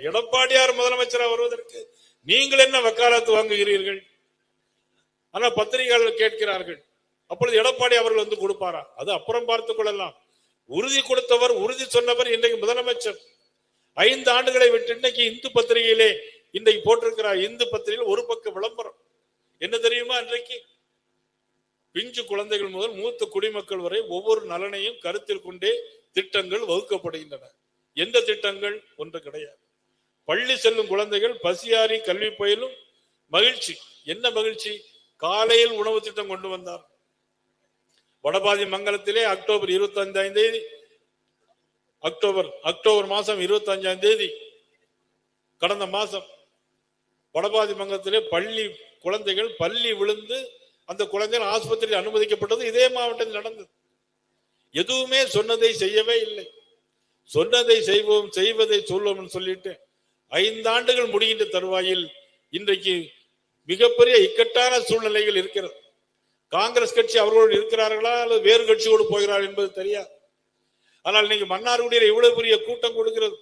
எடப்பாடியார் முதலமைச்சராக வருவதற்கு நீங்கள் என்ன வக்காலத்து வாங்குகிறீர்கள்? ஆனா பத்திரிகையாளர்கள் கேட்கிறார்கள், அப்பொழுது எடப்பாடி அவர்கள் வந்து கொடுப்பாரா? அது அப்புறம் பார்த்துக் கொள்ளலாம். உறுதி கொடுத்தவர், உறுதி சொன்னவர் இன்றைக்கு முதலமைச்சர். 5 ஆண்டுகளை விட்டு இன்னைக்கு இந்து பத்திரிகையிலே இன்றைக்கு போட்டிருக்கிறார். இந்து பத்திரிகையில் ஒரு பக்க விளம்பரம் என்ன தெரியுமா? இன்றைக்கு பிஞ்சு குழந்தைகள் முதல் மூத்த குடிமக்கள் வரை ஒவ்வொரு நலனையும் கருத்தில் கொண்டே திட்டங்கள் வகுக்கப்படுகின்றன. எந்த திட்டங்கள்? ஒன்று கிடையாது. பள்ளி செல்லும் குழந்தைகள் பசியாரி கல்வி பயிலும் மகிழ்ச்சி. என்ன மகிழ்ச்சி? காலையில் உணவு திட்டம் கொண்டு வந்தார். வடபாதி மங்கலத்திலே அக்டோபர் 25ஆம் தேதி, அக்டோபர் மாசம் 25ஆம் தேதி கடந்த மாசம் வடபாதி மங்கலத்திலே பள்ளி குழந்தைகள் பள்ளி விழுந்து அந்த குழந்தைகள் ஆஸ்பத்திரியில் அனுமதிக்கப்பட்டது இதே மாவட்டத்தில் நடந்தது. எதுவுமே சொன்னதை செய்யவே இல்லை. சொன்னதை செய்வோம், செய்வதை சொல்வோம் சொல்லிட்டு 5 ஆண்டுகள் முடிகின்ற தருவாயில் இன்றைக்கு மிகப்பெரிய இக்கட்டான சூழ்நிலைகள் இருக்கிறது. காங்கிரஸ் கட்சி அவர்களோடு இருக்கிறார்களா அல்லது வேறு கட்சியோடு போகிறார்கள் என்பது தெரியாது. ஆனால் இன்னைக்கு மன்னார்குடியில் இவ்வளவு பெரிய கூட்டம் கொடுக்கிறது.